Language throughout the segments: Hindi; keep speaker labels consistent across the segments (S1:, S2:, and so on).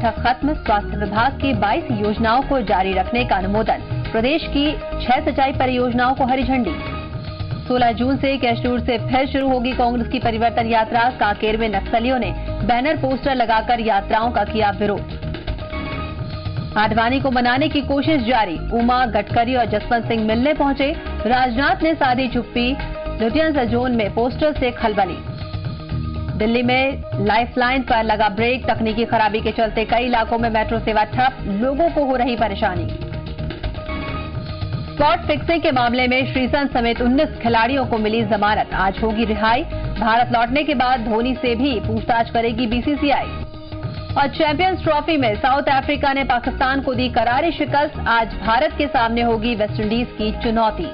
S1: खत्म, स्वास्थ्य विभाग की 22 योजनाओं को जारी रखने का अनुमोदन, प्रदेश की 6 सिंचाई परियोजनाओं को हरी झंडी। 16 जून से केशलूर से फिर शुरू होगी कांग्रेस की परिवर्तन यात्रा। कांकेर में नक्सलियों ने बैनर पोस्टर लगाकर यात्राओं का किया विरोध। आडवाणी को मनाने की कोशिश जारी, उमा, गडकरी और जसवंत सिंह मिलने पहुंचे। राजनाथ ने साधी चुप्पी, लुधियाना जोन में पोस्टर से खलबली। दिल्ली में लाइफलाइन पर लगा ब्रेक, तकनीकी खराबी के चलते कई इलाकों में मेट्रो सेवा ठप, लोगों को हो रही परेशानी। स्पॉट फिक्सिंग के मामले में श्रीसंत समेत 19 खिलाड़ियों को मिली जमानत, आज होगी रिहाई। भारत लौटने के बाद धोनी से भी पूछताछ करेगी बीसीसीआई। और चैंपियंस ट्रॉफी में साउथ अफ्रीका ने पाकिस्तान को दी करारी शिकस्त, आज भारत के सामने होगी वेस्टइंडीज की चुनौती।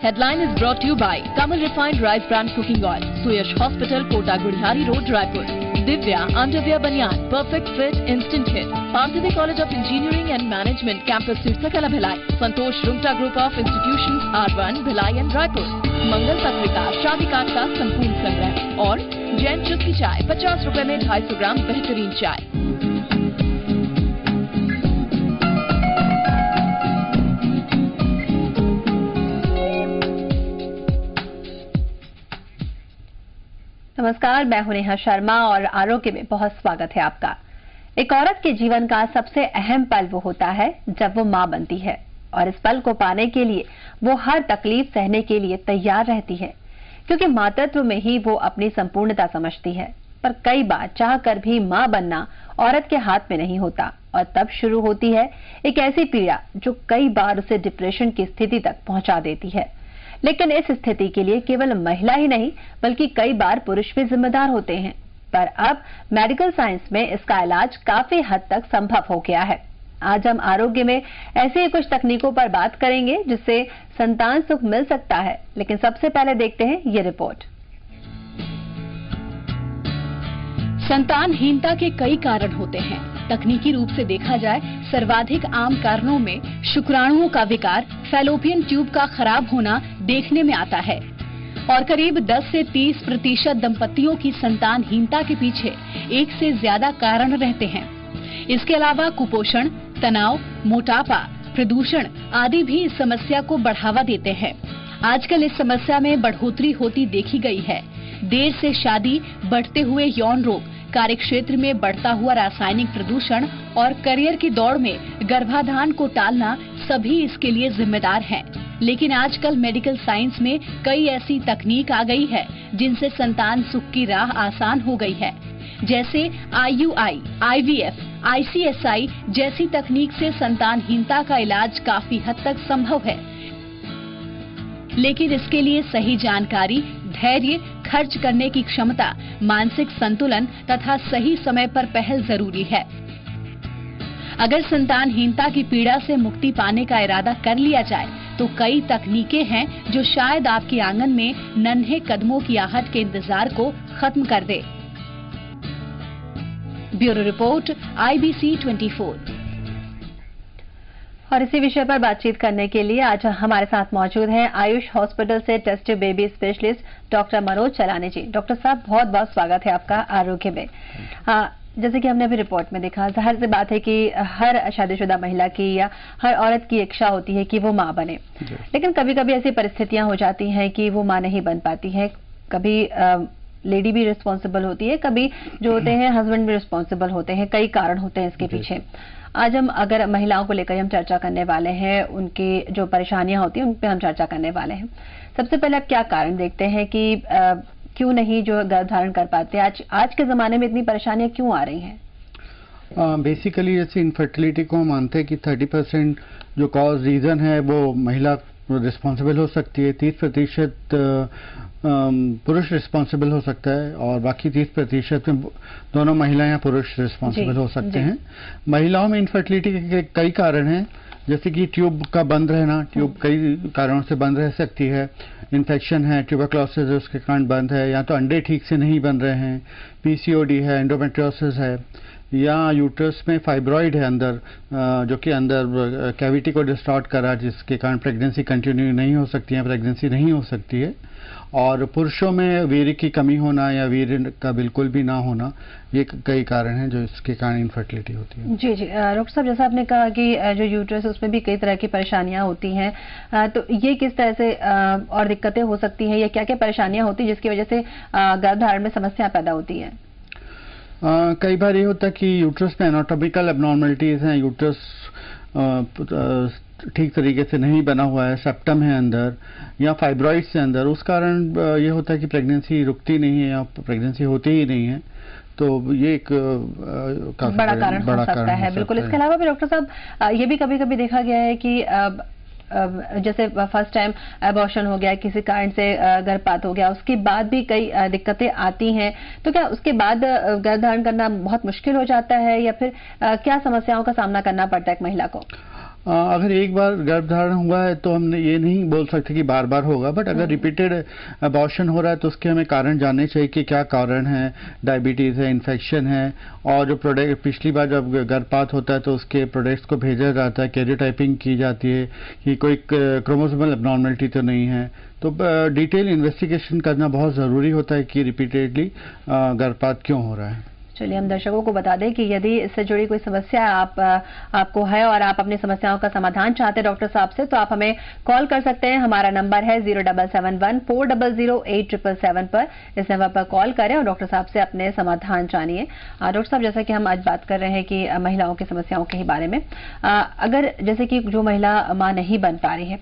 S2: Headline is brought to you by Kamal Refined Rice Brand Cooking Oil, Suyash Hospital, Kota Gudhari Road, Raipur. Divya Underwear Banyan, Perfect Fit, Instant Hit. Pantavi College of Engineering and Management, Campus Sirsakala Bhilai. Santosh Rungta Group of Institutions, R1, Bhilai and Raipur. Mangal Patrika, शादी काट का संपूर्ण संग्रह और जैन चुस्की चाय 50 रुपए में 250 ग्राम बेहतरीन चाय।
S1: नमस्कार, मैं हूं नेहा शर्मा और आरोग्य में बहुत स्वागत है आपका। एक औरत के जीवन का सबसे अहम पल वो होता है जब वो मां बनती है और इस पल को पाने के लिए वो हर तकलीफ सहने के लिए तैयार रहती है, क्योंकि मातृत्व में ही वो अपनी संपूर्णता समझती है। पर कई बार चाहकर भी मां बनना औरत के हाथ में नहीं होता और तब शुरू होती है एक ऐसी पीड़ा जो कई बार उसे डिप्रेशन की स्थिति तक पहुंचा देती है। लेकिन इस स्थिति के लिए केवल महिला ही नहीं बल्कि कई बार पुरुष भी जिम्मेदार होते हैं। पर अब मेडिकल साइंस में इसका इलाज काफी हद तक संभव हो गया है। आज हम आरोग्य में ऐसी ही कुछ तकनीकों पर बात करेंगे जिससे संतान सुख मिल सकता है। लेकिन सबसे पहले देखते हैं ये रिपोर्ट।
S2: संतानहीनता के कई कारण होते हैं। तकनीकी रूप से देखा जाए सर्वाधिक आम कारणों में शुक्राणुओं का विकार, फैलोपियन ट्यूब का खराब होना देखने में आता है और करीब 10 से 30% दंपतियों की संतानहीनता के पीछे एक से ज्यादा कारण रहते हैं। इसके अलावा कुपोषण, तनाव, मोटापा, प्रदूषण आदि भी इस समस्या को बढ़ावा देते हैं। आजकल इस समस्या में बढ़ोतरी होती देखी गई है। देर से शादी, बढ़ते हुए यौन रोग, कार्यक्षेत्र में बढ़ता हुआ रासायनिक प्रदूषण और करियर की दौड़ में गर्भाधान को टालना सभी इसके लिए जिम्मेदार हैं। लेकिन आजकल मेडिकल साइंस में कई ऐसी तकनीक आ गई है जिनसे संतान सुख की राह आसान हो गई है। जैसे IUI, IVF, ICSI जैसी तकनीक से संतानहीनता का इलाज काफी हद तक संभव है। लेकिन इसके लिए सही जानकारी, धैर्य, खर्च करने की क्षमता, मानसिक संतुलन तथा सही समय पर पहल जरूरी है। अगर संतानहीनता की पीड़ा से मुक्ति पाने का इरादा कर लिया जाए तो कई तकनीकें हैं जो शायद आपके आंगन में नन्हे कदमों की आहट के इंतजार को खत्म कर दे। Bureau report, IBC 24।
S1: और इसी विषय पर बातचीत करने के लिए आज हमारे साथ मौजूद हैं आयुष हॉस्पिटल से test baby specialist doctor Manoj Chalani ji. Doctor साहब, बहुत बहुत स्वागत है आपका आरोग्य में। जैसे कि हमने अभी रिपोर्ट में देखा, जाहिर सी बात है कि हर शादीशुदा महिला की या हर औरत की इच्छा होती है कि वो मां बने, लेकिन कभी कभी ऐसी परिस्थितियां हो जाती हैं कि वो मां नहीं बन पाती है। कभी लेडी भी रिस्पॉन्सिबल होती है, कभी जो होते हैं हस्बैंड भी रिस्पॉन्सिबल होते हैं, कई कारण होते हैं इसके पीछे। आज हम अगर महिलाओं को लेकर हम चर्चा करने वाले हैं, उनकी जो परेशानियां होती हैं उन पर हम चर्चा करने वाले हैं। सबसे पहले आप क्या कारण देखते हैं कि क्यों नहीं जो गर्भ धारण कर पाते? आज के जमाने में इतनी परेशानियां क्यों आ रही हैं?
S3: बेसिकली जैसे इनफर्टिलिटी को हम मानते हैं कि 30% जो कॉज रीजन है वो महिला रिस्पॉन्सिबल हो सकती है, 30% पुरुष रिस्पॉन्सिबल हो सकता है और बाकी 30% में दोनों महिला या पुरुष रिस्पॉन्सिबल हो सकते हैं। महिलाओं में इनफर्टिलिटी के कई कारण हैं, जैसे कि ट्यूब का बंद रहना, ट्यूब कई कारणों से बंद रह सकती है। इन्फेक्शन है, ट्यूबरक्लोसिस उसके कारण बंद है, या तो अंडे ठीक से नहीं बन रहे हैं, PCOD है, एंडोमेट्रियोसिस है, या यूट्रस में फाइब्रॉइड है अंदर, जो कि अंदर कैविटी को डिस्टॉर्ट करा, जिसके कारण प्रेगनेंसी कंटिन्यू नहीं हो सकती है, प्रेगनेंसी नहीं हो सकती है। और पुरुषों में वीर्य की कमी होना या वीर्य का बिल्कुल भी ना होना, ये कई कारण हैं जो इसके कारण इनफर्टिलिटी होती है।
S1: जी जी, डॉक्टर साहब, जैसा आपने कहा कि जो यूट्रस है उसमें भी कई तरह की परेशानियां होती हैं, तो ये किस तरह से और दिक्कतें हो सकती हैं या क्या क्या परेशानियां होती हैं जिसकी वजह से गर्भधारण में समस्या पैदा होती है?
S3: कई बार ये होता है कि यूट्रस में एनाटॉमिकल एब्नॉर्मलिटीज हैं, यूट्रस ठीक तरीके से नहीं बना हुआ है, सेप्टम है अंदर या फाइब्रॉइड्स है अंदर, उस कारण ये होता है कि प्रेगनेंसी रुकती नहीं है या प्रेगनेंसी होती ही नहीं है। तो ये एक काफी
S1: बड़ा कारण हो सकता है। बिल्कुल। इसके अलावा भी डॉक्टर साहब, ये भी कभी कभी देखा गया है कि जैसे फर्स्ट टाइम अबॉर्शन हो गया, किसी कारण से गर्भपात हो गया, उसके बाद भी कई दिक्कतें आती हैं, तो क्या उसके बाद गर्भधारण करना बहुत मुश्किल हो जाता है या फिर क्या समस्याओं का सामना करना पड़ता है एक महिला को?
S3: अगर एक बार गर्भधारण हुआ है तो हमने ये नहीं बोल सकते कि बार बार होगा, बट अगर रिपीटेड अबॉर्शन हो रहा है तो उसके हमें कारण जानने चाहिए कि क्या कारण है, डायबिटीज है, इन्फेक्शन है, और जो प्रोडक्ट पिछली बार जब गर्भपात होता है तो उसके प्रोडक्ट्स को भेजा जाता है, कैरियोटाइपिंग की जाती है कि कोई क्रोमोसोमल एब्नॉर्मलिटी तो नहीं है। तो डिटेल इन्वेस्टिगेशन करना बहुत ज़रूरी होता है कि रिपीटेडली गर्भपात क्यों हो रहा है।
S1: चलिए, हम दर्शकों को बता दें कि यदि इससे जुड़ी कोई समस्या आपको है और आप अपनी समस्याओं का समाधान चाहते हैं डॉक्टर साहब से, तो आप हमें कॉल कर सकते हैं। हमारा नंबर है 0771-400-8777 पर। इस नंबर पर कॉल करें और डॉक्टर साहब से अपने समाधान जानिए। डॉक्टर साहब, जैसा कि हम आज बात कर रहे हैं कि महिलाओं की समस्याओं के ही बारे में, अगर जैसे कि जो महिला मां नहीं बन पा रही है,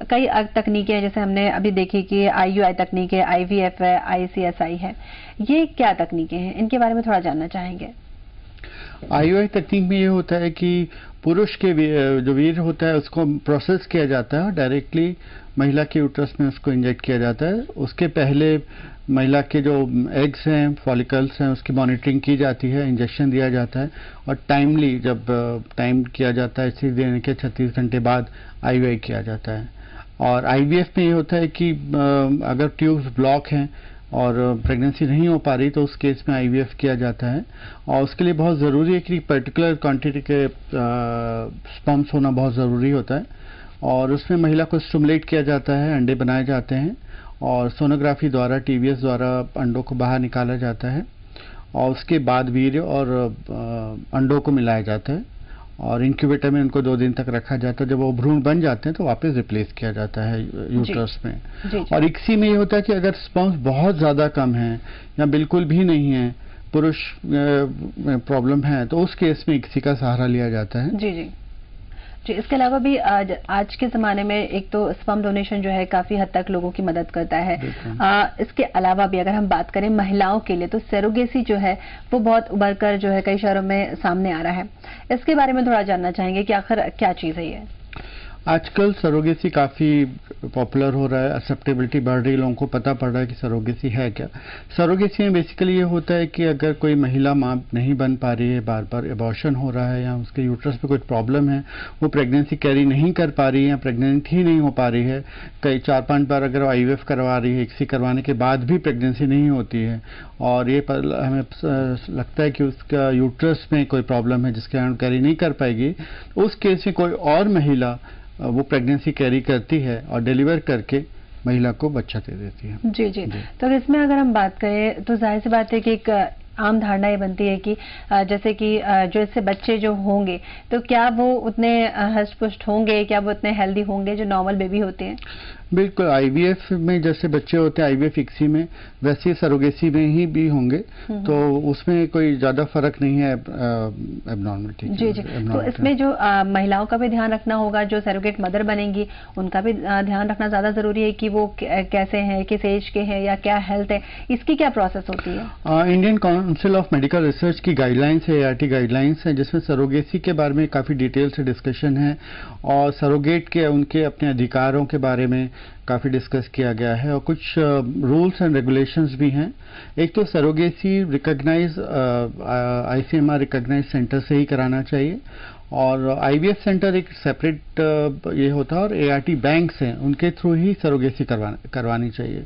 S1: कई तकनीकें जैसे हमने अभी देखी कि IUI तकनीक है, IVF है, ICSI है, ये क्या तकनीकें हैं, इनके बारे में थोड़ा जानना चाहेंगे?
S3: IUI तकनीक में ये होता है कि पुरुष के जो वीर्य होता है उसको प्रोसेस किया जाता है और डायरेक्टली महिला के यूट्रस में उसको इंजेक्ट किया जाता है। उसके पहले महिला के जो एग्स हैं, फॉलिकल्स हैं, उसकी मॉनिटरिंग की जाती है, इंजेक्शन दिया जाता है और टाइमली जब टाइम किया जाता है, इसी देने के 36 घंटे बाद IUI किया जाता है। और IVF में ये होता है कि अगर ट्यूब्स ब्लॉक हैं और प्रेगनेंसी नहीं हो पा रही तो उस केस में IVF किया जाता है, और उसके लिए बहुत ज़रूरी है कि पर्टिकुलर क्वांटिटी के स्पर्म्स होना बहुत ज़रूरी होता है। और उसमें महिला को स्टिमुलेट किया जाता है, अंडे बनाए जाते हैं और सोनोग्राफी द्वारा, TVS द्वारा अंडों को बाहर निकाला जाता है और उसके बाद वीर्य और अंडों को मिलाया जाता है और इंक्यूबेटर में उनको 2 दिन तक रखा जाता है। जब वो भ्रूण बन जाते हैं तो वापस रिप्लेस किया जाता है यूट्रस में। और इक्सी में ये होता है कि अगर स्पर्म्स बहुत ज़्यादा कम है या बिल्कुल भी नहीं है, पुरुष में प्रॉब्लम है, तो उस केस में इक्सी का सहारा लिया जाता है।
S1: जी जी जी। इसके अलावा भी आज के ज़माने में एक तो स्पर्म डोनेशन जो है काफ़ी हद तक लोगों की मदद करता है। इसके अलावा भी अगर हम बात करें महिलाओं के लिए, तो सरोगेसी जो है वो बहुत उभरकर जो है कई शहरों में सामने आ रहा है। इसके बारे में थोड़ा जानना चाहेंगे कि आखिर क्या चीज़ है ये?
S3: आजकल सरोगेसी काफ़ी पॉपुलर हो रहा है, एक्सेप्टेबिलिटी बढ़ रही है, लोगों को पता पड़ रहा है कि सरोगेसी है क्या। सरोगेसी में बेसिकली ये होता है कि अगर कोई महिला मां नहीं बन पा रही है, बार बार एबॉर्शन हो रहा है या उसके यूट्रस पे कोई प्रॉब्लम है, वो प्रेगनेंसी कैरी नहीं कर पा रही है या प्रेगनेंट ही नहीं हो पा रही है, कई 4-5 बार अगर IVF करवा रही है, ICSI करवाने के बाद भी प्रेगनेंसी नहीं होती है और ये हमें लगता है कि उसका यूट्रस में कोई प्रॉब्लम है जिसके कारण कैरी नहीं कर पाएगी, उस केस में कोई और महिला वो प्रेगनेंसी कैरी करती है और डिलीवर करके महिला को बच्चा दे देती है।
S1: जी जी। तो इसमें अगर हम बात करें तो जाहिर सी बात है कि एक आम धारणा ये बनती है कि जैसे कि जो इससे बच्चे जो होंगे तो क्या वो उतने हष्ट-पुष्ट होंगे, क्या वो उतने हेल्दी होंगे जो नॉर्मल बेबी होते हैं?
S3: बिल्कुल, IVF में जैसे बच्चे होते हैं IVF ICSI में, वैसे सरोगेसी में ही भी होंगे, तो उसमें कोई ज्यादा फर्क नहीं है एब्नॉर्मलिटी।
S1: जी जी। तो इसमें जो महिलाओं का भी ध्यान रखना होगा, जो सरोगेट मदर बनेंगी उनका भी ध्यान रखना ज्यादा जरूरी है कि वो कैसे हैं, किस एज के हैं या क्या हेल्थ है, इसकी क्या प्रोसेस होती है?
S3: Indian council of medical research की गाइडलाइंस है, ART गाइडलाइंस है, जिसमें सरोगेसी के बारे में काफी डिटेल से डिस्कशन है और सरोगेट के उनके अपने अधिकारों के बारे में काफ़ी डिस्कस किया गया है और कुछ रूल्स एंड रेगुलेशंस भी हैं। एक तो surrogacy recognize ICMR recognize centre से ही कराना चाहिए और आईवीएफ सेंटर एक सेपरेट ये होता है, और एआरटी बैंक्स हैं, उनके थ्रू ही सरोगेसी करवानी चाहिए।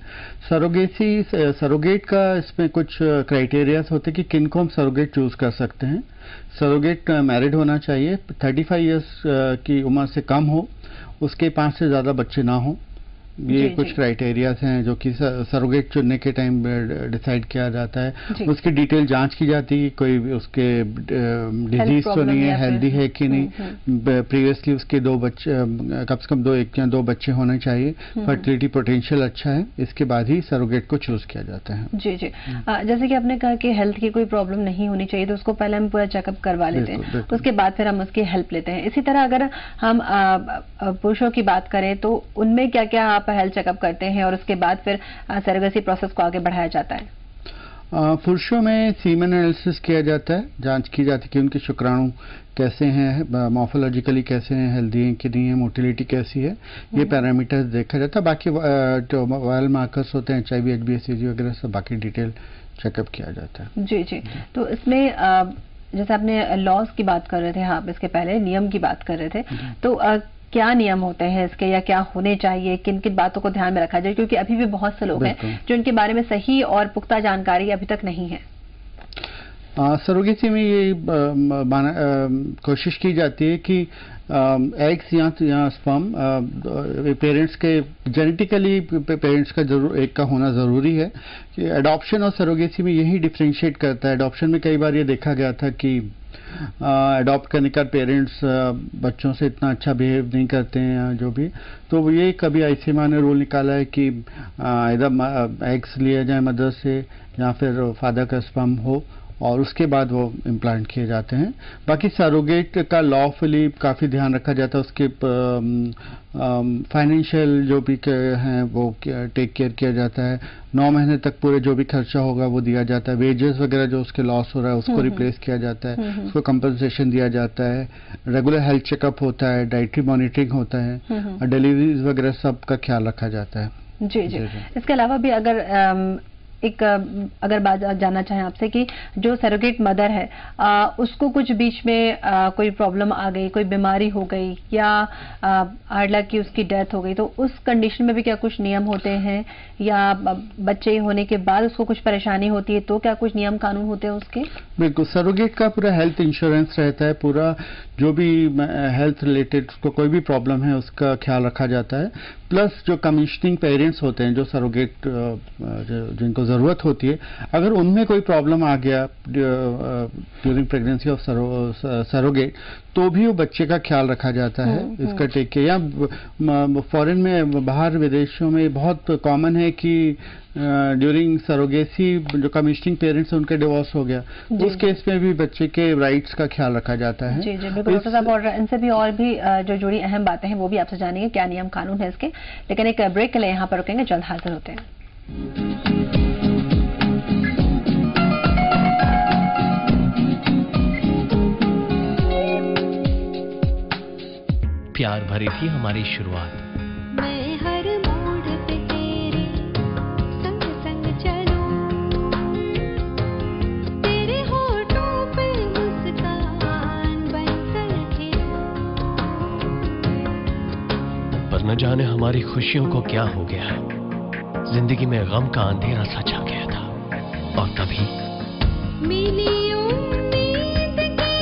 S3: सरोगेट का इसमें कुछ क्राइटेरियाज होते हैं कि किन को हम सरोगेट चूज कर सकते हैं। सरोगेट मैरिड होना चाहिए, 35 इयर्स की उम्र से कम हो, उसके 5 से ज्यादा बच्चे ना हो। ये कुछ क्राइटेरियाज हैं जो कि सरोगेट चुनने के टाइम डिसाइड किया जाता है। उसकी डिटेल जांच की जाती है, कोई उसके डिजीज तो नहीं है, हेल्दी है कि नहीं, प्रीवियसली उसके 2 बच्चे, कम से कम 1 या 2 बच्चे होने चाहिए, फर्टिलिटी पोटेंशियल अच्छा है, इसके बाद ही सरोगेट को चूज किया जाता है।
S1: जी जी, जैसे कि आपने कहा कि हेल्थ की कोई प्रॉब्लम नहीं होनी चाहिए, तो उसको पहले हम पूरा चेकअप करवा लेते हैं, उसके बाद फिर हम उसकी हेल्प लेते हैं। इसी तरह अगर हम पुरुषों की बात करें तो उनमें क्या क्या आप हेल्थ चेकअप करते हैं और उसके बाद फिर सरोगेसी प्रोसेस को आगे बढ़ाया जाता है?
S3: पुरुषों में सीमेन एनालिसिस किया जाता है, जांच की जाती है कि उनके शुक्राणु कैसे हैं, मॉर्फोलॉजिकली कैसे हैं, हेल्दी हैं कि नहीं है, मोटिलिटी कैसी है, ये पैरामीटर्स देखा जाता है। बाकी जो वायल मार्कर्स होते हैं, HIV, HbA1c वगैरह सब बाकी डिटेल चेकअप किया जाता है।
S1: जी जी, तो इसमें जैसे आपने लॉज की बात कर रहे थे, हाँ इसके पहले नियम की बात कर रहे थे, तो क्या नियम होते हैं इसके, या क्या होने चाहिए, किन किन बातों को ध्यान में रखा जाए, क्योंकि अभी भी बहुत से लोग हैं जो इनके बारे में सही और पुख्ता जानकारी अभी तक नहीं है।
S3: सरोगेसी में ये कोशिश की जाती है कि एग्स या स्पर्म पेरेंट्स के जेनेटिकली पेरेंट्स का एक का होना जरूरी है। कि एडॉप्शन और सरोगेसी में यही डिफरेंशिएट करता है। एडॉप्शन में कई बार ये देखा गया था कि अडॉप्ट करने का पेरेंट्स बच्चों से इतना अच्छा बिहेव नहीं करते हैं जो भी, तो ये कभी आईसीएमआर ने रूल निकाला है कि इधर एग्स लिया जाए मदर से या फिर फादर का स्पर्म हो और उसके बाद वो इम्प्लांट किए जाते हैं। बाकी सरोगेट का लॉफुली काफ़ी ध्यान रखा जाता है, उसके फाइनेंशियल जो भी हैं वो टेक केयर किया जाता है। 9 महीने तक पूरे जो भी खर्चा होगा वो दिया जाता है। वेजेस वगैरह जो उसके लॉस हो रहा है उसको रिप्लेस किया जाता है, उसको कंपनसेशन दिया जाता है। रेगुलर हेल्थ चेकअप होता है, डाइटरी मॉनिटरिंग होता है और डिलीवरीज वगैरह सब का ख्याल रखा जाता है।
S1: जी जी, इसके अलावा भी अगर बात जानना चाहें आपसे कि जो सरोगेट मदर है उसको कुछ बीच में कोई प्रॉब्लम आ गई, कोई बीमारी हो गई या हार्डला की उसकी डेथ हो गई, तो उस कंडीशन में भी क्या कुछ नियम होते हैं, या बच्चे होने के बाद उसको कुछ परेशानी होती है तो क्या कुछ नियम कानून होते हैं उसके?
S3: बिल्कुल, सरोगेट का पूरा हेल्थ इंश्योरेंस रहता है, पूरा जो भी हेल्थ रिलेटेड उसको कोई भी प्रॉब्लम है उसका ख्याल रखा जाता है। प्लस जो कमीशनिंग पेरेंट्स होते हैं जो सरोगेट जिनको जरूरत होती है, अगर उनमें कोई प्रॉब्लम आ गया ड्यूरिंग प्रेगनेंसी ऑफ सरोगेट तो भी वो बच्चे का ख्याल रखा जाता है, इसका टेक केयर। या फॉरेन में बाहर विदेशों में बहुत कॉमन है कि ड्यूरिंग सरोगेसी जो कमीशनिंग पेरेंट्स हैं उनका डिवोर्स हो गया, उस केस में भी बच्चे के राइट्स का ख्याल रखा जाता है।
S1: जी जी बिल्कुल डॉक्टर साहब, और इनसे भी और भी जो जुड़ी अहम बातें हैं वो भी आपसे जानेंगे, क्या नियम कानून है इसके। लेकिन एक ब्रेक के लिए यहाँ पर रुकेंगे, जल्द हाजिर होते हैं।
S4: प्यार भरी थी हमारी शुरुआत,
S5: मैं हर मोड़ पे तेरे संग संग चलूं, तेरे होठों पे मुस्कान बनकर खिलूं।
S4: पर न जाने हमारी खुशियों को क्या हो गया है, जिंदगी में गम का अंधेरा सा छा गया था। और तभी
S5: मिली उम्मीद की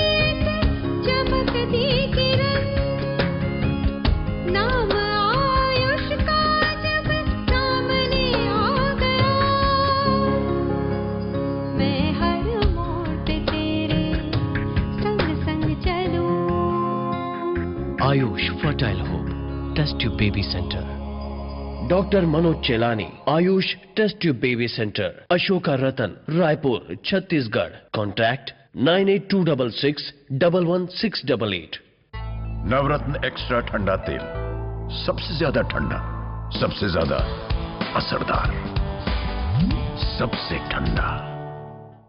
S5: चमकती किरण, नाम आयुष का जब सामने आ गया, मैं हर मोड़ पे तेरे संग संग चलूं।
S4: Ayush fertile hope test tube baby centre, doctor Manoj Chelani, Ayush test tube baby centre, Ashoka Ratan, Raipur, Chhattisgarh. Contact 9826611688।
S6: Navratna extra ठंडा तेल, सबसे ज्यादा ठंडा, सबसे ज्यादा असरदार, सबसे ठंडा।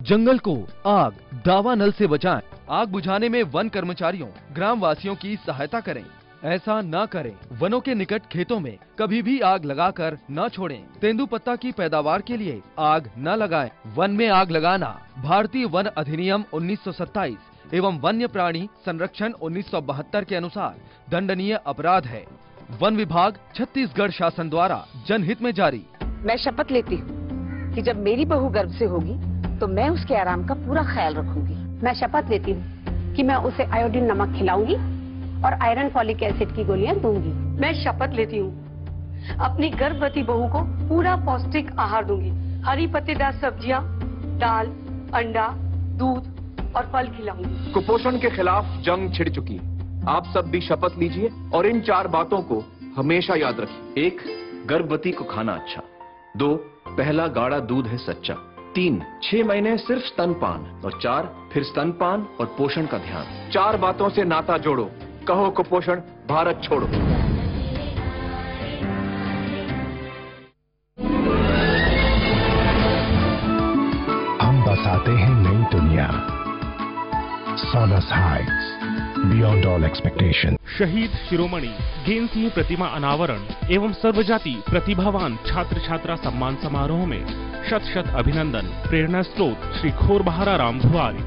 S7: जंगल को आग दावा नल से बचाएं। आग बुझाने में वन कर्मचारियों, ग्राम वासियों की सहायता करें। ऐसा न करें। वनों के निकट खेतों में कभी भी आग लगाकर न छोड़ें। तेंदुपत्ता की पैदावार के लिए आग न लगाएं। वन में आग लगाना भारतीय वन अधिनियम 1927 एवं वन्य प्राणी संरक्षण 1972 के अनुसार दंडनीय अपराध है। वन विभाग छत्तीसगढ़ शासन द्वारा जनहित में जारी।
S8: मैं शपथ लेती हूँ कि जब मेरी बहू गर्भ से होगी तो मैं उसके आराम का पूरा ख्याल रखूंगी।
S9: मैं शपथ लेती हूँ कि मैं उसे आयोडीन नमक खिलाऊंगी और आयरन फॉलिक एसिड की गोलियां दूंगी।
S10: मैं शपथ लेती हूँ अपनी गर्भवती बहू को पूरा पौष्टिक आहार दूंगी। हरी पत्तेदार सब्जियां, दाल, अंडा, दूध और फल खिलाऊंगी।
S11: कुपोषण के खिलाफ जंग छिड़ चुकी है। आप सब भी शपथ लीजिए और इन 4 बातों को हमेशा याद रखिए। 1. गर्भवती को खाना अच्छा। 2. पहला गाढ़ा दूध है सच्चा। 3. 6 महीने सिर्फ स्तनपान। और 4. फिर स्तनपान और पोषण का ध्यान। 4 बातों से नाता जोड़ो। कहो कुपोषण भारत छोड़ो।
S6: हम बसाते हैं नई दुनिया। Sonas Heights, beyond all expectation.
S12: शहीद शिरोमणि गेन सिंह प्रतिमा अनावरण एवं सर्वजाति प्रतिभावान छात्र छात्रा सम्मान समारोह में शत शत अभिनंदन। प्रेरणा स्रोत श्री खोरबहारा राम भुआरी।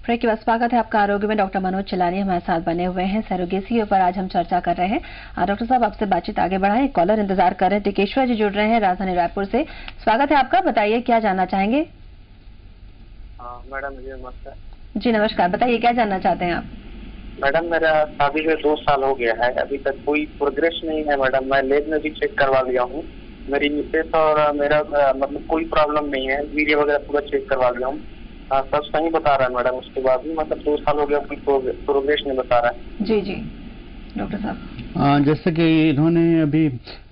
S1: ब्रेक के बाद स्वागत है आपका आरोग्य में। डॉक्टर मनोज चेलानी हमारे साथ बने हुए हैं। सरोगेसी पर आज हम चर्चा कर रहे हैं। डॉक्टर साहब, आपसे बातचीत आगे बढ़ाएं। कॉलर इंतजार कर रहे हैं। टिकेश्वर जी जुड़ रहे हैं राजधानी रायपुर से। स्वागत है आपका, बताइए क्या जानना चाहेंगे।
S13: मैडम जी नमस्कार।
S1: जी नमस्कार, बताइए क्या जानना चाहते हैं आप।
S13: मैडम मेरा शादी में 2 साल हो गया है, अभी तक कोई प्रोग्रेस नहीं है। मैडम मैं लैब में भी चेक करवा लिया हूँ। मेरी मिसेस और मेरा मतलब कोई प्रॉब्लम नहीं है। वीर्य वगैरह पूरा चेक करवा लिया हूँ। सब सही बता रहा है मैडम। उसके बाद भी मतलब 2 साल हो गया, कोई प्रोग्रेस नहीं बता रहा है।
S1: जी जी डॉक्टर साहब,
S3: जैसे कि इन्होंने अभी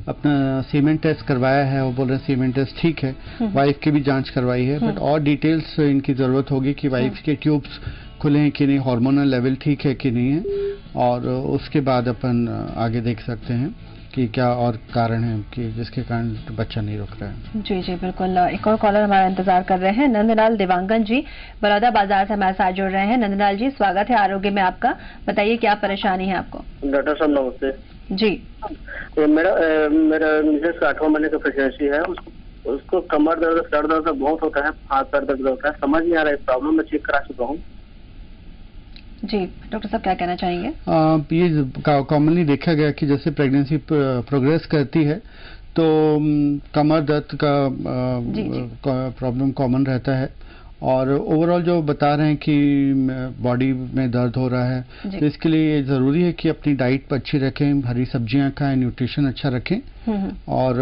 S3: अपना सीमेंट टेस्ट करवाया है, वो बोल रहे हैं सीमेंट टेस्ट ठीक है। वाइफ की भी जांच करवाई है, बट और डिटेल्स इनकी जरूरत होगी कि वाइफ के ट्यूब्स खुले हैं कि नहीं, हार्मोनल लेवल ठीक है कि नहीं है, और उसके बाद अपन आगे देख सकते हैं कि क्या और कारण है कि जिसके कारण बच्चा नहीं रुक रहा है। जी
S1: जी बिल्कुल। एक और कॉलर हमारा इंतजार कर रहे हैं। नंदलाल देवांगन जी बड़ौदा बाजार से हमारे साथ जुड़ रहे हैं। नंदलाल जी स्वागत है आरोग्य में आपका, बताइए क्या परेशानी है आपको।
S13: डॉक्टर साहब नमस्ते
S1: जी।
S13: तो मेरा मिसेस 8वां महीने का प्रेगनेंसी है। उसको कमर दर्द, सर दर्द बहुत होता है, हाथ पैर दर्द होता है। समझ नहीं आ रहा है प्रॉब्लम। मैं चेक करा चुका हूँ।
S1: जी डॉक्टर साहब क्या कहना चाहेंगे।
S3: ये कॉमनली देखा गया कि जैसे प्रेगनेंसी प्रोग्रेस करती है तो कमर दर्द का प्रॉब्लम कॉमन रहता है, और ओवरऑल जो बता रहे हैं कि बॉडी में दर्द हो रहा है, तो इसके लिए जरूरी है कि अपनी डाइट पर अच्छी रखें, हरी सब्जियां खाएं, न्यूट्रिशन अच्छा रखें, और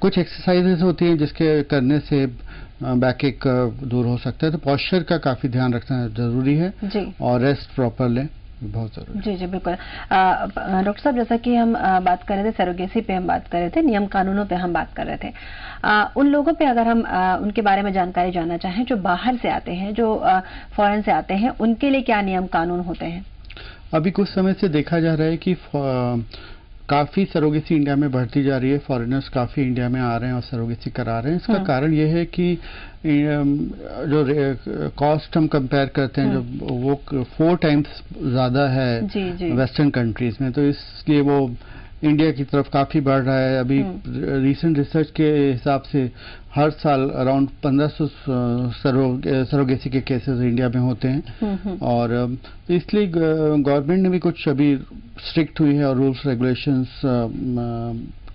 S3: कुछ एक्सरसाइजेस होती हैं जिसके करने से बैक एक दूर हो सकता है। तो पॉस्चर का काफी ध्यान रखना जरूरी है और रेस्ट प्रॉपर लें, बहुत जरूरी।
S1: जी जी बिल्कुल। डॉक्टर साहब, जैसा कि हम बात कर रहे थे, सरोगेसी पे हम बात कर रहे थे, नियम कानूनों पे हम बात कर रहे थे। उन लोगों पे अगर हम उनके बारे में जानकारी जानना चाहें जो बाहर से आते हैं, जो फॉरेन से आते हैं, उनके लिए क्या नियम कानून होते हैं।
S3: अभी कुछ समय से देखा जा रहा है कि काफी सरोगेसी इंडिया में बढ़ती जा रही है। फॉरेनर्स काफी इंडिया में आ रहे हैं और सरोगेसी करा रहे हैं। इसका कारण यह है कि जो कॉस्ट हम कंपेयर करते हैं, जो वो 4 टाइम्स ज्यादा है वेस्टर्न कंट्रीज में, तो इसलिए वो इंडिया की तरफ काफी बढ़ रहा है। अभी रीसेंट रिसर्च के हिसाब से हर साल अराउंड 1500 सरोगेसी के केसेस इंडिया में होते हैं, और इसलिए गवर्नमेंट ने भी कुछ अभी स्ट्रिक्ट हुई है और रूल्स रेगुलेशंस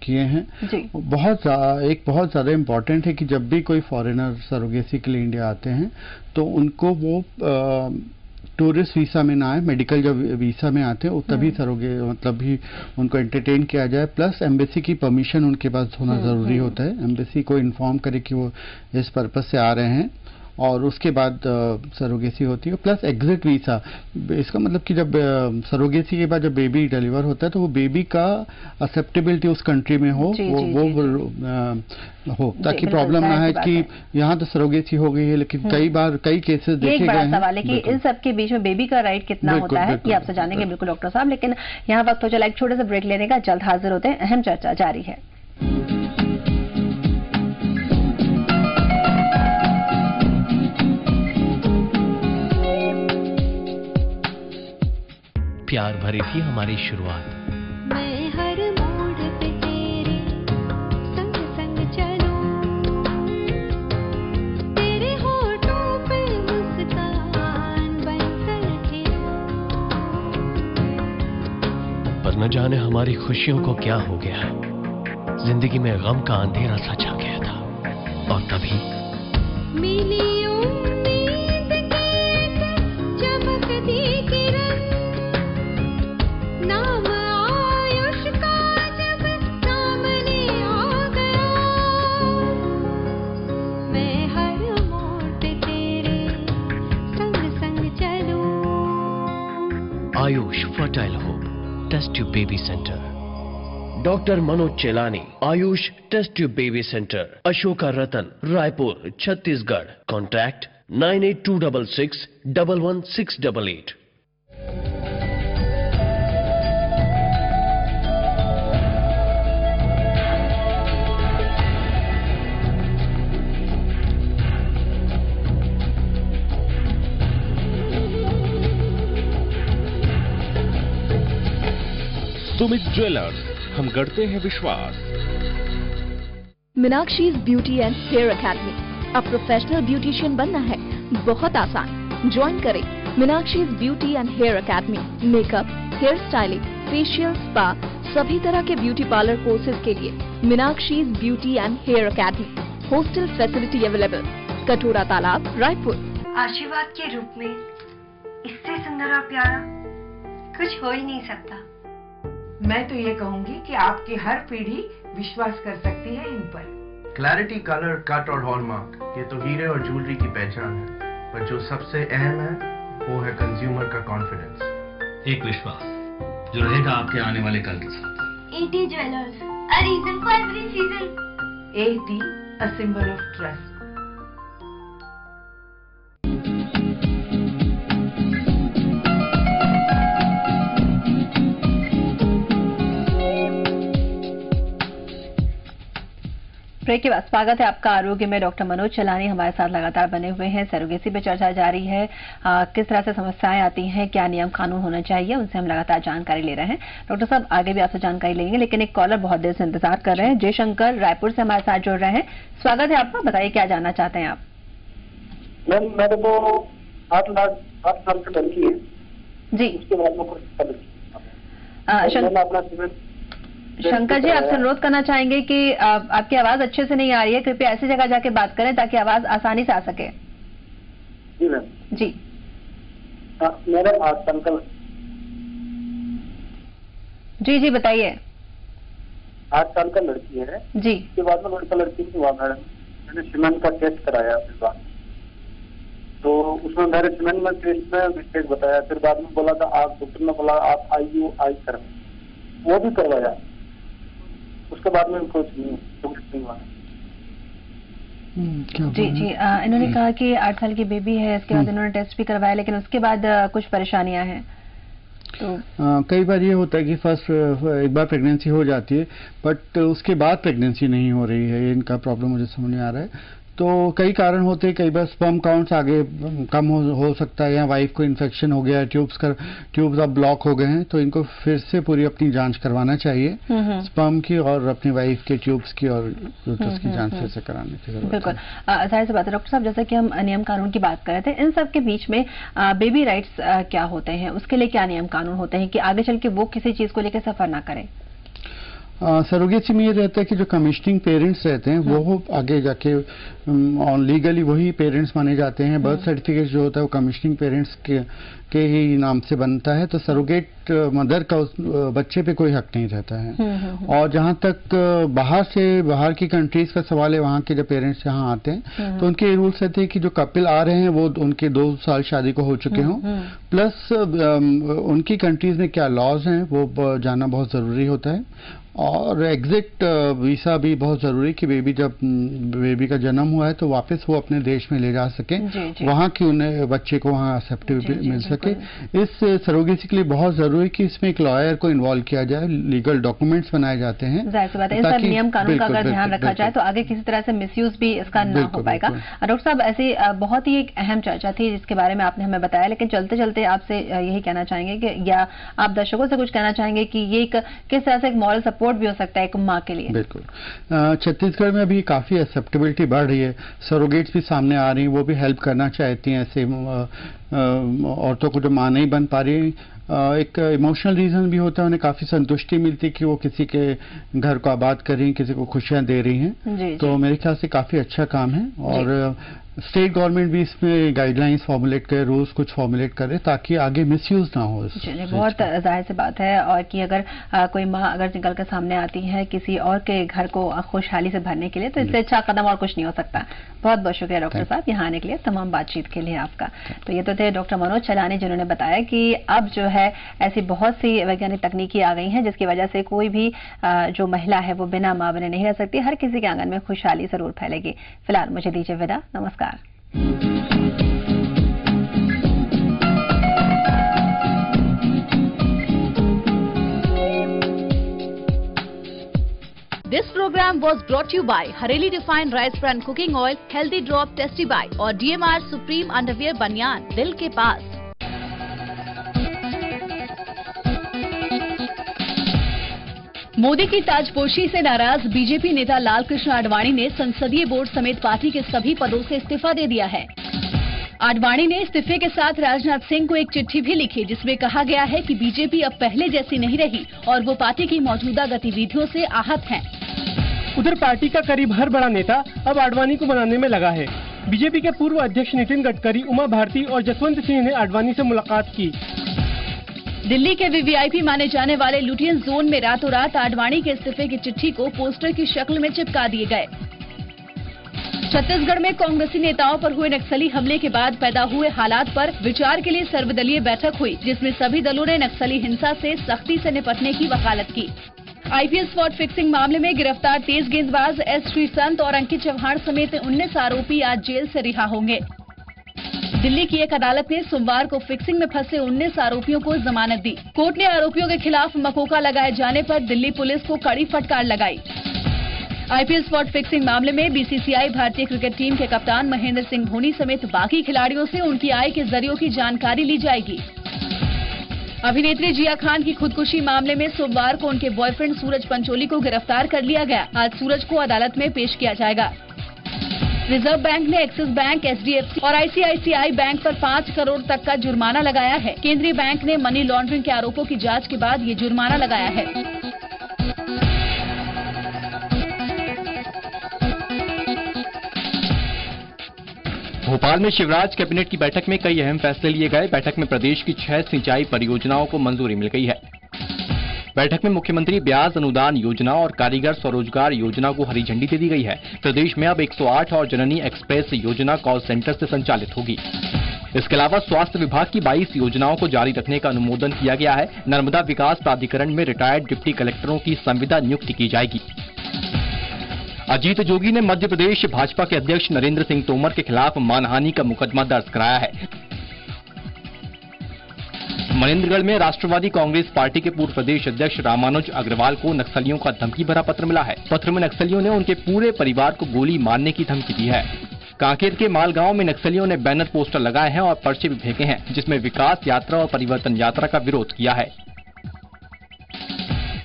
S3: किए हैं। एक बहुत ज्यादा इम्पोर्टेंट है कि जब भी कोई फॉरेनर सरोगेसी के लिए इंडिया आते हैं तो उनको वो टूरिस्ट वीसा में ना आए, मेडिकल जब वीसा में आते हैं तभी मतलब भी उनको एंटरटेन किया जाए। प्लस एम्बेसी की परमिशन उनके पास होना जरूरी होता है। एम्बेसी को इन्फॉर्म करे कि वो इस पर्पज से आ रहे हैं, और उसके बाद सरोगेसी होती है। प्लस एग्जिट वीसा, इसका मतलब कि जब सरोगेसी के बाद जब बेबी डिलीवर होता है तो वो बेबी का एक्सेप्टेबिलिटी उस कंट्री में हो, हो, ताकि प्रॉब्लम ना है कि यहाँ तो सरोगेसी हो गई है लेकिन कई केसेस देखे गए हैं।
S1: सवाल है कि इन सब के बीच में बेबी का राइट कितना होता है, ये आपसे जानेंगे बिल्कुल डॉक्टर साहब। लेकिन यहाँ वक्त हो चला एक छोटे से ब्रेक लेने का, जल्द हाजिर होते हैं, अहम चर्चा जारी है।
S4: प्यार भरी थी हमारी शुरुआत।
S5: मैं हर मोड़ पे तेरे संग संग चलूं, तेरे होठों पे मुस्कान बनकर खिलूं।
S4: पर न जाने हमारी खुशियों को क्या हो गया है, जिंदगी में गम का अंधेरा सा छा गया था। और तभी
S5: मिली उम्मीद की चमकती किरण, नाम आयुष का जब सामने आ गया। मैं हर मोड़ पे तेरे संग संग चलूं।
S4: Ayush fertile hope test tube baby centre, doctor Manoj Chelani, Ayush test tube baby centre, Ashoka Ratan, Raipur, Chhattisgarh. Contact 9826611688।
S12: Sumit jewellers, हम गढ़ते हैं विश्वास।
S2: Meenakshi's beauty and hair academy. अब प्रोफेशनल ब्यूटिशियन बनना है बहुत आसान। ज्वाइन करें Meenakshi's beauty and hair academy. Makeup, hair styling, facial, spa, सभी तरह के ब्यूटी पार्लर कोर्सेज के लिए Meenakshi's beauty and hair academy. Hostel facility available, कटोरा तालाब, रायपुर।
S10: आशीर्वाद के रूप में इससे सुंदर और प्यारा कुछ हो ही नहीं सकता।
S8: मैं तो ये कहूंगी कि आपकी हर पीढ़ी विश्वास कर सकती है इन पर।
S14: क्लैरिटी, कलर, कट और हॉलमार्क, ये तो हीरे और ज्वेलरी की पहचान है, पर जो सबसे अहम है वो है कंज्यूमर का कॉन्फिडेंस।
S15: एक विश्वास जो रहेगा आपके आने वाले कल के साथ।
S5: AT Jewelers, a reason for every season.
S8: AT, a symbol of trust.
S1: Break के बाद स्वागत है आपका आरोग्य में। डॉक्टर मनोज चेलानी हमारे साथ लगातार बने हुए हैं। सरोगेसी पे चर्चा जारी है। किस तरह से समस्याएं आती हैं, क्या नियम कानून होना चाहिए, उनसे हम लगातार जानकारी ले रहे हैं। डॉक्टर साहब आगे भी आपसे जानकारी लेंगे, लेकिन एक कॉलर बहुत देर से इंतजार कर रहे हैं। जयशंकर रायपुर से हमारे साथ जुड़ रहे हैं। स्वागत है आपका, बताइए क्या जानना चाहते हैं आप।
S13: मैम मेरे को 8 साल की लड़की है
S1: जी।
S13: उसके बाद में कुछ
S1: शंकर जी, आपसे अनुरोध करना चाहेंगे कि आपकी आवाज अच्छे से नहीं आ रही है, कृपया ऐसी जगह जाके बात करें ताकि आवाज आसानी से आ सके।
S13: जी मैम।
S1: जी
S13: मेरे 8 साल का।
S1: जी बताइए।
S13: 8 साल का लड़की है
S1: जी।
S13: उसके बाद में लड़का लड़की हुआ मैडम, मैंने सीमेंट का टेस्ट कराया फिर बाद, तो उसमें मेरे सीमेंट में टेस्ट में मिस्टेक बताया। फिर बाद में बोला था आप, डॉक्टर ने बोला आप IUI करें, वो भी करवाया। उसके बाद में कुछ नहीं हुआ।
S1: जी इन्होंने कहा कि 8 साल की बेबी है, इसके बाद इन्होंने टेस्ट भी करवाया, लेकिन उसके बाद कुछ परेशानियां हैं। तो
S3: कई बार ये होता है कि फर्स्ट एक बार प्रेगनेंसी हो जाती है, बट उसके बाद प्रेगनेंसी नहीं हो रही है। इनका प्रॉब्लम मुझे समझ में आ रहा है। तो कई कारण होते हैं, कई बार स्पर्म काउंट्स आगे कम हो सकता है, या वाइफ को इन्फेक्शन हो गया है, ट्यूब्स अब ब्लॉक हो गए हैं, तो इनको फिर से पूरी अपनी जांच करवाना चाहिए स्पर्म की और अपनी वाइफ के ट्यूब्स की और यूट्रस की जांच फिर से कराने की जरूरत है।
S1: बिल्कुल, जाहिर सी बात है डॉक्टर साहब, जैसे कि हम नियम कानून की बात कर रहे थे, इन सब के बीच में बेबी राइट्स क्या होते हैं, उसके लिए क्या नियम कानून होते हैं कि आगे चल के वो किसी चीज को लेकर सफर ना करें।
S3: सरोगेसी में ये रहता है कि जो कमिश्निंग पेरेंट्स रहते हैं वो आगे जाके लीगली वही पेरेंट्स माने जाते हैं। बर्थ सर्टिफिकेट जो होता है वो कमिश्निंग पेरेंट्स के ही नाम से बनता है, तो सरोगेट मदर का उस बच्चे पे कोई हक नहीं रहता है। और जहाँ तक बाहर की कंट्रीज का सवाल है, वहाँ के जब पेरेंट्स यहाँ आते हैं तो उनके रूल्स रहते हैं कि जो कपिल आ रहे हैं वो उनके 2 साल शादी को हो चुके हों, प्लस उनकी कंट्रीज में क्या लॉज हैं वो जानना बहुत जरूरी होता है। और एग्जिट वीसा भी बहुत जरूरी कि बेबी का जन्म हुआ है तो वापस वो अपने देश में ले जा सके, वहाँ की उन्हें बच्चे को वहाँ एक्सेप्टेबिलिटी मिल सके। इस सरोगेसी के लिए बहुत जरूरी जरूरी कि इसमें एक लॉयर को इन्वॉल्व किया जाए, लीगल डॉक्यूमेंट्स बनाए जाते हैं।
S1: जाहिर सी बात है, इन सब नियम कानून का अगर ध्यान रखा जाए तो आगे किसी तरह से मिसयूज भी इसका ना हो पाएगा। डॉक्टर साहब, ऐसी बहुत ही एक अहम चर्चा थी जिसके बारे में आपने हमें बताया, लेकिन चलते चलते आपसे यही कहना चाहेंगे कि या आप दर्शकों से कुछ कहना चाहेंगे कि ये किस तरह से एक मॉरल सपोर्ट भी हो सकता है एक माँ के लिए?
S3: बिल्कुल, छत्तीसगढ़ में अभी काफी एक्सेप्टेबिलिटी बढ़ रही है, सरोगेट्स भी सामने आ रही हैं, वो भी हेल्प करना चाहती हैं ऐसे औरतों को जो मां नहीं बन पा रही। एक इमोशनल रीजन भी होता है, उन्हें काफी संतुष्टि मिलती कि वो किसी के घर को आबाद कर रही हैं, किसी को खुशियां दे रही हैं। तो मेरे ख्याल से काफी अच्छा काम है और स्टेट गवर्नमेंट भी इसमें गाइडलाइंस फॉर्मुलेट करे, रूल्स कुछ फॉर्मुलेट करे ताकि आगे मिसयूज ना हो।
S1: बहुत जाहिर सी बात है, और कि अगर कोई माँ अगर निकल कर सामने आती है किसी और के घर को खुशहाली से भरने के लिए, तो इससे अच्छा कदम और कुछ नहीं हो सकता। बहुत बहुत शुक्रिया डॉक्टर साहब यहाँ आने के लिए, तमाम बातचीत के लिए आपका। तो ये तो थे डॉक्टर मनोज चेलानी, जिन्होंने बताया कि अब जो है ऐसी बहुत सी वैज्ञानिक तकनीकी आ गई हैं जिसकी वजह से कोई भी जो महिला है वो बिना माँ बने नहीं रह सकती, हर किसी के आंगन में खुशहाली जरूर फैलेगी। फिलहाल मुझे दीजिए विदा, नमस्कार।
S2: This program was brought to you by Hareli Refined Rice Bran Cooking Oil, Healthy Drop Tasty Bite और DMR Supreme Underwear बनियान दिल के पास। मोदी की ताजपोशी से नाराज बीजेपी नेता लालकृष्ण आडवाणी ने संसदीय बोर्ड समेत पार्टी के सभी पदों से इस्तीफा दे दिया है। आडवाणी ने इस्तीफे के साथ राजनाथ सिंह को एक चिट्ठी भी लिखी जिसमें कहा गया है कि बीजेपी अब पहले जैसी नहीं रही और वो पार्टी की मौजूदा गतिविधियों से आहत हैं।
S16: उधर पार्टी का करीब हर बड़ा नेता अब आडवाणी को मनाने में लगा है। बीजेपी के पूर्व अध्यक्ष नितिन गडकरी, उमा भारती और जसवंत सिंह ने आडवाणी से मुलाकात की।
S2: दिल्ली के वीवीआईपी माने जाने वाले लुटियन जोन में रातों रात आडवाणी के इस्तीफे की चिट्ठी को पोस्टर की शक्ल में चिपका दिए गए। छत्तीसगढ़ में कांग्रेसी नेताओं पर हुए नक्सली हमले के बाद पैदा हुए हालात पर विचार के लिए सर्वदलीय बैठक हुई जिसमें सभी दलों ने नक्सली हिंसा से सख्ती से निपटने की वकालत की। आईपीएल स्पॉट फिक्सिंग मामले में गिरफ्तार तेज गेंदबाज एस श्रीसंत और अंकित चौहान समेत 19 आरोपी आज जेल से रिहा होंगे। दिल्ली की एक अदालत ने सोमवार को फिक्सिंग में फंसे 19 आरोपियों को जमानत दी। कोर्ट ने आरोपियों के खिलाफ मकोका लगाए जाने पर दिल्ली पुलिस को कड़ी फटकार लगाई। आईपीएल स्पॉट फिक्सिंग मामले में बीसीसीआई भारतीय क्रिकेट टीम के कप्तान महेंद्र सिंह धोनी समेत बाकी खिलाड़ियों से उनकी आय के जरियों की जानकारी ली जाएगी। अभिनेत्री जिया खान की खुदकुशी मामले में सोमवार को उनके बॉयफ्रेंड सूरज पंचोली को गिरफ्तार कर लिया गया। आज सूरज को अदालत में पेश किया जाएगा। रिजर्व बैंक ने एक्सिस बैंक, एचडीएफसी और आईसीआईसीआई बैंक पर 5 करोड़ तक का जुर्माना लगाया है। केंद्रीय बैंक ने मनी लॉन्ड्रिंग के आरोपों की जांच के बाद ये जुर्माना लगाया है।
S17: भोपाल में शिवराज कैबिनेट की बैठक में कई अहम फैसले लिए गए। बैठक में प्रदेश की 6 सिंचाई परियोजनाओं को मंजूरी मिल गई है। बैठक में मुख्यमंत्री ब्याज अनुदान योजना और कारीगर स्वरोजगार योजना को हरी झंडी दे दी गई है। प्रदेश में अब 108 और जननी एक्सप्रेस योजना कॉल सेंटर से संचालित होगी। इसके अलावा स्वास्थ्य विभाग की 22 योजनाओं को जारी रखने का अनुमोदन किया गया है। नर्मदा विकास प्राधिकरण में रिटायर्ड डिप्टी कलेक्टरों की संविदा नियुक्ति की जाएगी। अजीत जोगी ने मध्य प्रदेश भाजपा के अध्यक्ष नरेंद्र सिंह तोमर के खिलाफ मानहानि का मुकदमा दर्ज कराया है। मनेंद्रगढ़ में राष्ट्रवादी कांग्रेस पार्टी के पूर्व प्रदेश अध्यक्ष रामानुज अग्रवाल को नक्सलियों का धमकी भरा पत्र मिला है। पत्र में नक्सलियों ने उनके पूरे परिवार को गोली मारने की धमकी दी है। कांकेर के मालगांव में नक्सलियों ने बैनर पोस्टर लगाए हैं और पर्चे भी फेंके हैं जिसमें विकास यात्रा और परिवर्तन यात्रा का विरोध किया है।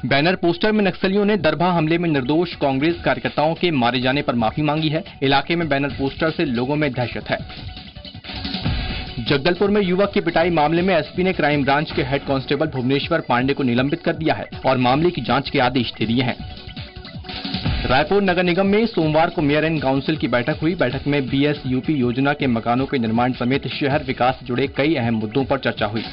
S17: बैनर पोस्टर में नक्सलियों ने दरभा हमले में निर्दोष कांग्रेस कार्यकर्ताओं के मारे जाने पर माफी मांगी है। इलाके में बैनर पोस्टर से लोगों में दहशत है। जगदलपुर में युवक की पिटाई मामले में एसपी ने क्राइम ब्रांच के हेड कांस्टेबल भुवनेश्वर पांडे को निलंबित कर दिया है और मामले की जांच के आदेश दे दिए हैं। रायपुर नगर निगम में सोमवार को मेयर एंड काउंसिल की बैठक हुई। बैठक में बीएसयूपी योजना के मकानों के निर्माण समेत शहर विकास से जुड़े कई अहम मुद्दों पर चर्चा हुई।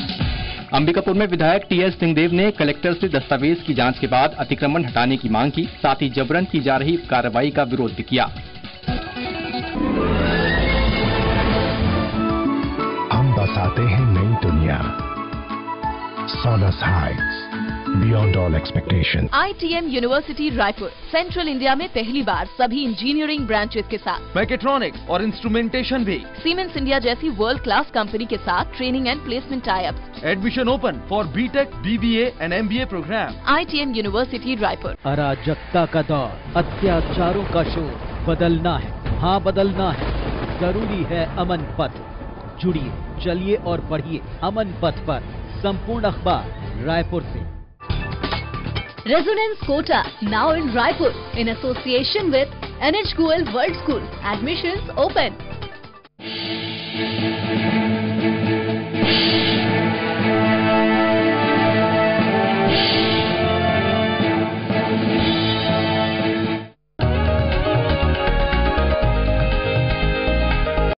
S17: अंबिकापुर में विधायक टीएस सिंहदेव ने कलेक्टर से दस्तावेज की जांच के बाद अतिक्रमण हटाने की मांग की, साथ ही जबरन की जा रही कार्रवाई का विरोध भी किया।
S6: हम बसाते हैं नई दुनिया। Sonas heights beyond all expectation.
S2: ITM university Raipur central India में पहली बार सभी इंजीनियरिंग ब्रांचेस के साथ
S7: मैकेट्रॉनिक्स और इंस्ट्रूमेंटेशन भी।
S2: सीमेंस इंडिया जैसी वर्ल्ड क्लास कंपनी के साथ training and placement tie up.
S7: Admission open for BTech, BBA and MBA programme.
S2: ITM university Raipur.
S18: अराजकता का दौर, अत्याचारों का शोर, बदलना है, हाँ बदलना है, जरूरी है अमन पथ। जुड़िए, चलिए और पढ़िए अमन पथ पर। संपूर्ण अखबार रायपुर से।
S2: Resonance Quota now in Raipur in association with NH Goel World School. Admissions open.